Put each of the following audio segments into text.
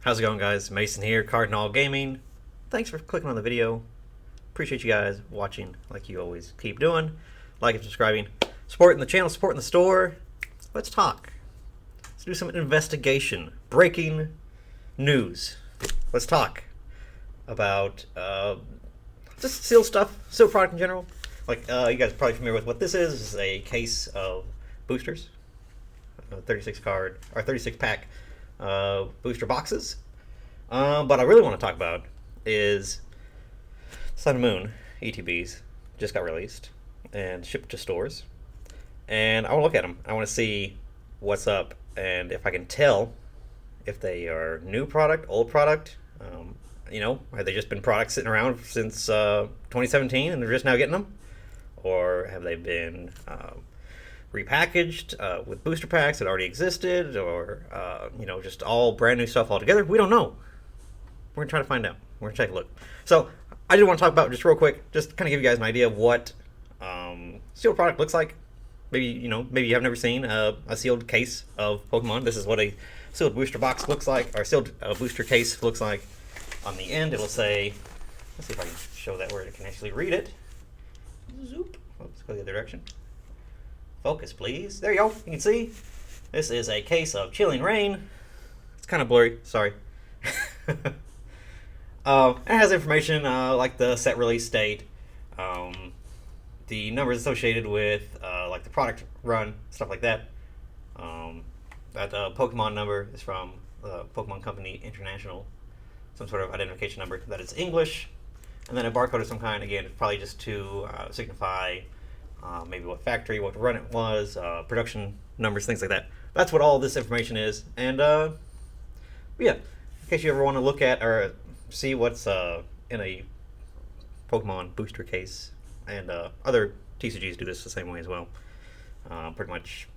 How's it going, guys? Mason here, Cardinal Gaming. Thanks for clicking on the video. Appreciate you guys watching like you always keep doing. Like and subscribing. Supporting the channel, supporting the store. Let's talk. Let's do some investigation. Breaking news. Let's talk about just sealed stuff, sealed product in general. Like, you guys are probably familiar with what this is. This is a case of boosters. 36 card, or 36 pack booster boxes. But I really want to talk about is Sun and Moon ETBs just got released and shipped to stores, and I want to look at them. I want to see what's up and if I can tell if they are new product, old product. You know, have they just been products sitting around since 2017 and they're just now getting them, or have they been repackaged with booster packs that already existed, or you know, just all brand new stuff altogether? We don't know. We're gonna try to find out. We're gonna take a look. So I just want to talk about, just real quick, just kind of give you guys an idea of what sealed product looks like. Maybe, you know, maybe you have never seen a sealed case of Pokemon. This is what a sealed booster box looks like, or sealed booster case looks like. On the end, it'll say, let's see if I can show that where it can actually read it. Zoop. Let's go the other direction. Focus, please. There you go. You can see this is a case of Chilling Reign. It's kind of blurry. Sorry. It has information like the set release date, the numbers associated with like the product run, stuff like that. That Pokemon number is from the Pokemon Company International, some sort of identification number that is English, and then a barcode of some kind. Again, it's probably just to signify maybe what factory, what run it was, production numbers, things like that. That's what all this information is. And yeah, in case you ever want to look at or see what's in a Pokemon booster case, and other TCGs do this the same way as well. Pretty much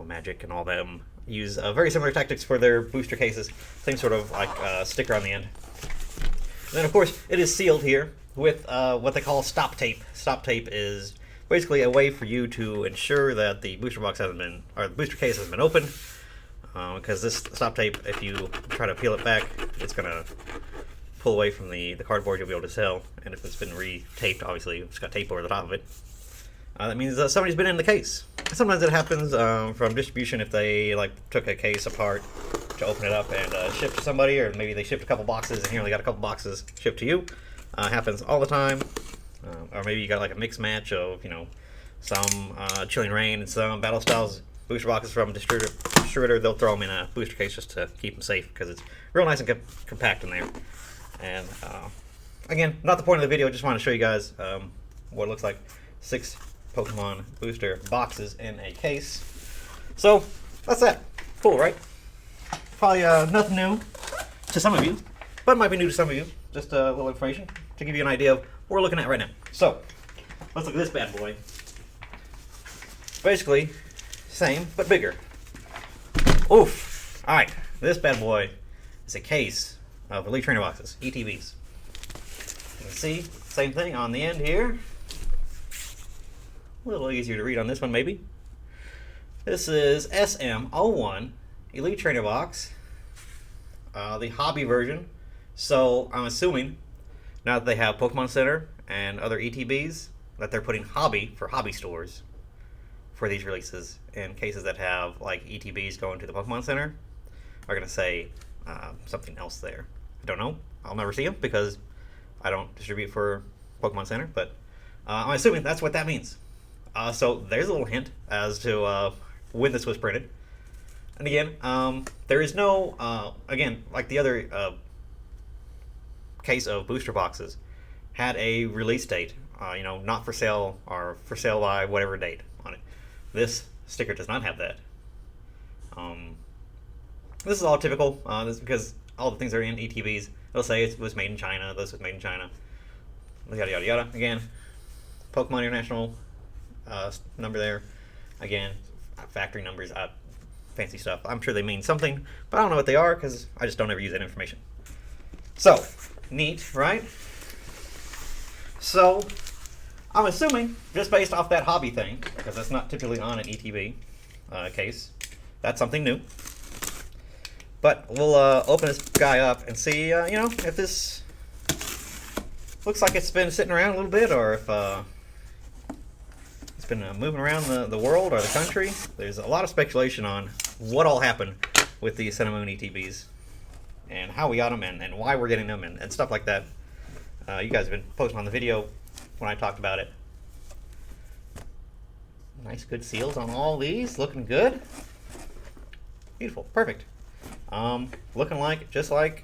Magic and all them use very similar tactics for their booster cases. Same sort of like sticker on the end. And then of course it is sealed here with what they call stop tape. Stop tape is basically a way for you to ensure that the booster box hasn't been, or the booster case hasn't been opened. Because this stop tape, if you try to peel it back, it's gonna pull away from the cardboard you'll be able to sell. And if it's been re-taped, obviously it's got tape over the top of it. That means somebody's been in the case. Sometimes it happens from distribution, if they like took a case apart to open it up and ship to somebody, or maybe they shipped a couple boxes and here they got a couple boxes shipped to you. Happens all the time. Or maybe you got like a mixed match of, you know, some Chilling Reign and some Battle Styles booster boxes from distributor. They'll throw them in a booster case just to keep them safe because it's real nice and compact in there. And again, not the point of the video. Just want to show you guys what it looks like. 6 Pokemon booster boxes in a case. So that's that. Cool, right? Probably nothing new to some of you, but it might be new to some of you. Just a little information to give you an idea of what we're looking at right now. So let's look at this bad boy. Basically, same but bigger. Oof! All right, this bad boy is a case of Elite Trainer boxes, ETBs. You can see same thing on the end here. A little easier to read on this one, maybe. This is SM01 Elite Trainer box, the hobby version. So I'm assuming now that they have Pokemon Center and other ETBs, that they're putting hobby for hobby stores for these releases. And cases that have like ETBs going to the Pokemon Center are going to say something else there. I don't know. I'll never see them because I don't distribute for Pokemon Center, but I'm assuming that's what that means. So there's a little hint as to when this was printed. And again, there is no, again, like the other case of booster boxes had a release date, you know, not for sale or for sale by whatever date on it. This sticker does not have that. This is all typical. This is because all the things are in ETBs. They'll say it was made in China, this was made in China, yada yada yada. Again, Pokemon International number there. Again, factory numbers, fancy stuff. I'm sure they mean something, but I don't know what they are because I just don't ever use that information. So, neat, right? So, I'm assuming, just based off that hobby thing, because that's not typically on an ETB case, that's something new. But we'll open this guy up and see, if this looks like it's been sitting around a little bit, or if it's been moving around the world or the country. There's a lot of speculation on what all happened with the Cinnamon ETBs and how we got them and why we're getting them and stuff like that. You guys have been posting on the video when I talked about it. Nice good seals on all these, looking good. Beautiful, perfect. Looking like just like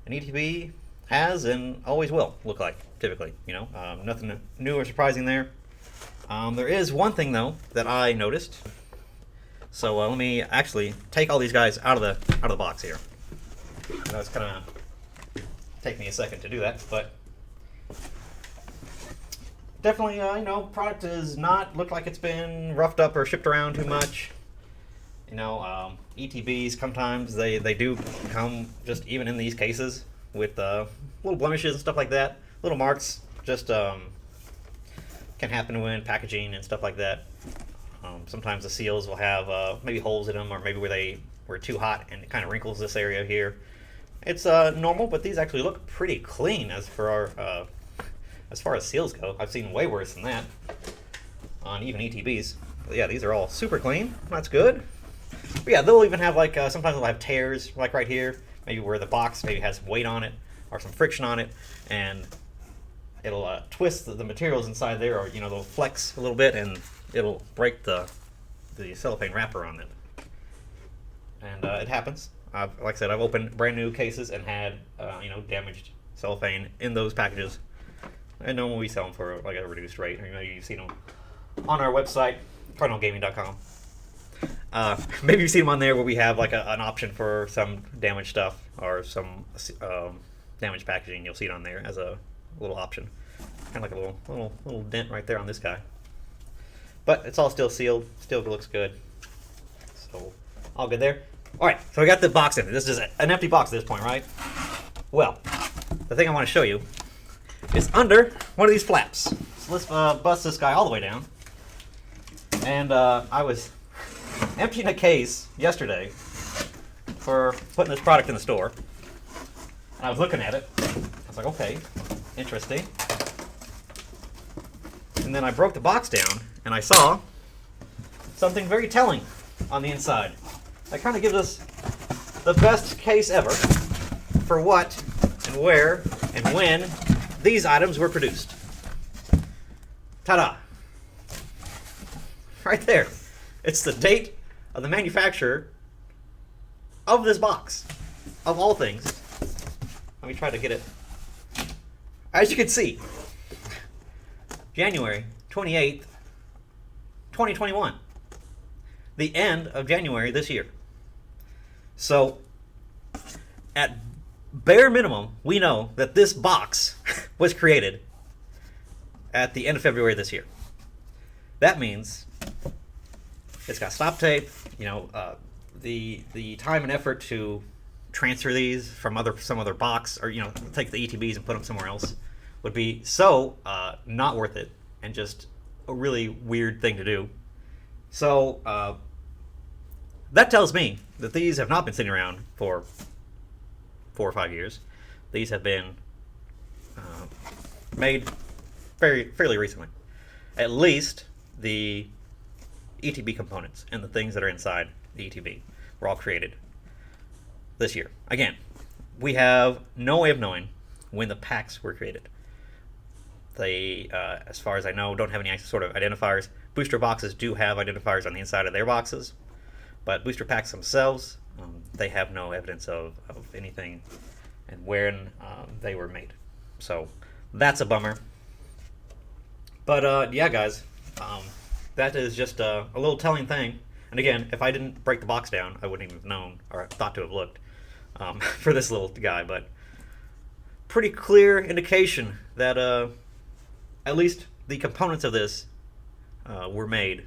an ETB has and always will look like, typically. Nothing new or surprising there. There is one thing though that I noticed. So let me actually take all these guys out of the box here. I know it's kind of take me a second to do that, but definitely, product does not look like it's been roughed up or shipped around too much. ETBs sometimes they do come just even in these cases with little blemishes and stuff like that. Little marks just can happen when packaging and stuff like that. Sometimes the seals will have maybe holes in them, or maybe where they were too hot and it kind of wrinkles this area here. It's normal, but these actually look pretty clean as far as seals go. I've seen way worse than that on even ETBs. But yeah, these are all super clean. That's good. But yeah, they'll even have sometimes they'll have tears like right here, maybe where the box maybe has some weight on it or some friction on it, and it'll twist the materials inside there, or they'll flex a little bit and it'll break the cellophane wrapper on it. And it happens. Like I said, I've opened brand new cases and had damaged cellophane in those packages. And normally we sell them for like a reduced rate. You've seen them on our website, cardinalgaming.com. Maybe you've seen them on there where we have like an option for some damaged stuff or some damaged packaging. You'll see it on there as a little option, kind of like a little dent right there on this guy. But it's all still sealed. Still looks good. So all good there. All right, so we got the box in. This is an empty box at this point, right? Well, the thing I want to show you is under one of these flaps. So let's bust this guy all the way down. And I was emptying a case yesterday for putting this product in the store. And I was looking at it. I was like, okay, interesting. And then I broke the box down and I saw something very telling on the inside. That kind of gives us the best case ever for what and where and when these items were produced. Ta-da! Right there. It's the date of the manufacturer of this box, of all things. Let me try to get it. As you can see, January 28th, 2021. The end of January this year. So, at bare minimum, we know that this box was created at the end of February this year. That means it's got stop tape. The time and effort to transfer these from some other box, or take the ETBs and put them somewhere else, would be so not worth it, and just a really weird thing to do. So that tells me that these have not been sitting around for 4 or 5 years. These have been made fairly recently. At least the ETB components and the things that are inside the ETB were all created this year. Again, we have no way of knowing when the packs were created. They, as far as I know, don't have any sort of identifiers. Booster boxes do have identifiers on the inside of their boxes, but booster packs themselves, they have no evidence of anything and when they were made. So that's a bummer. But yeah, guys, that is just a little telling thing. And again, if I didn't break the box down, I wouldn't even have known or thought to have looked for this little guy. But pretty clear indication that at least the components of this were made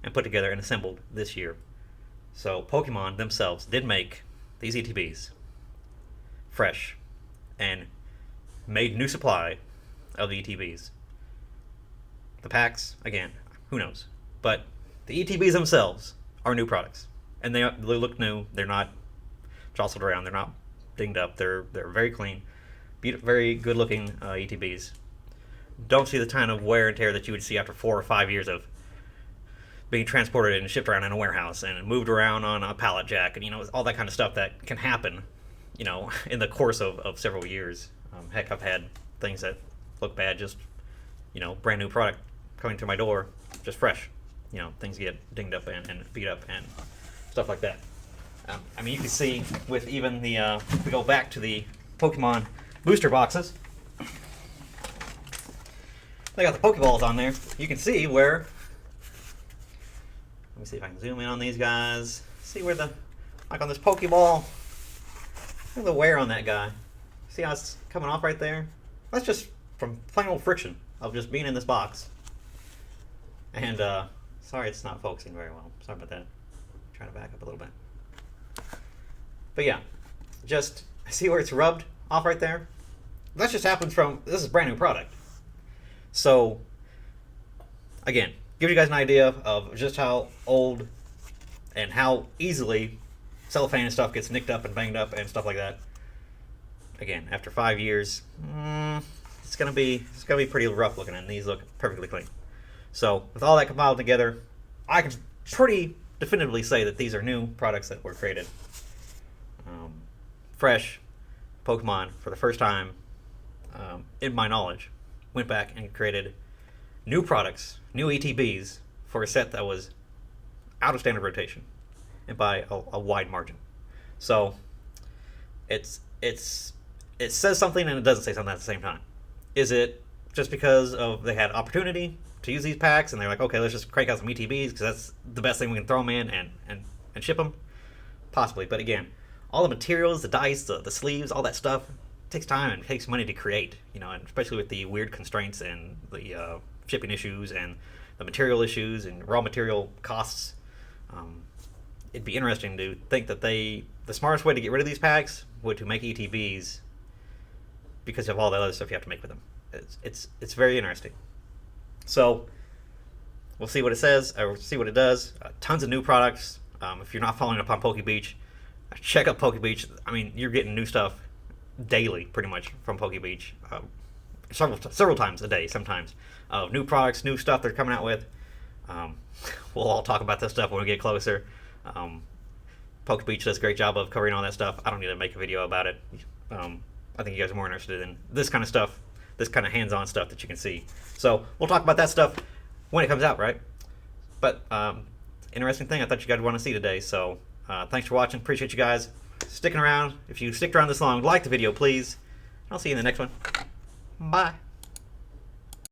and put together and assembled this year. So Pokemon themselves did make these ETBs fresh and made new supply of the ETBs. The packs, again, who knows? But the ETBs themselves are new products, and they look new. They're not jostled around. They're not dinged up. They're very clean, very good looking ETBs. Don't see the kind of wear and tear that you would see after 4 or 5 years of being transported and shipped around in a warehouse and moved around on a pallet jack, and all that kind of stuff that can happen, in the course of several years. Heck, I've had things that look bad, just brand new product coming to my door, just fresh. Things get dinged up and beat up and stuff like that. You can see with even the if we go back to the Pokemon booster boxes, they got the Pokeballs on there. You can see where. Let me see if I can zoom in on these guys. See where like on this Pokeball, look at the wear on that guy. See how it's coming off right there? That's just from plain old friction of just being in this box. And sorry, it's not focusing very well. Sorry about that. I'm trying to back up a little bit. But yeah, just see where it's rubbed off right there? That just happens from, this is a brand new product. So, again, give you guys an idea of just how old and how easily cellophane and stuff gets nicked up and banged up and stuff like that. Again, after 5 years, it's gonna be pretty rough looking, and these look perfectly clean. So, with all that compiled together, I can pretty definitively say that these are new products that were created. Fresh. Pokemon, for the first time, in my knowledge, went back and created new products, new ETBs, for a set that was out of standard rotation, and by a wide margin. So, it says something and it doesn't say something at the same time. Is it just because they had opportunity to use these packs, and they're like, okay, let's just crank out some ETBs because that's the best thing we can throw them in and ship them? Possibly, but again, all the materials, the dice, the sleeves, all that stuff takes time and takes money to create, and especially with the weird constraints and the shipping issues and the material issues and raw material costs. It'd be interesting to think that the smartest way to get rid of these packs would to make ETBs, because of all the other stuff you have to make with them. It's very interesting. So we'll see what it says, or see what it does. Tons of new products. If you're not following up on Poke Beach, check out Poke Beach. You're getting new stuff daily, pretty much, from Poke Beach. Several times a day, sometimes. New products, new stuff they're coming out with. We'll all talk about this stuff when we get closer. Poke Beach does a great job of covering all that stuff. I don't need to make a video about it. I think you guys are more interested in this kind of stuff, this kind of hands-on stuff that you can see. So we'll talk about that stuff when it comes out, right? But interesting thing I thought you guys would want to see today. So thanks for watching. Appreciate you guys sticking around. If you stick around this long, like the video, please. I'll see you in the next one. Bye.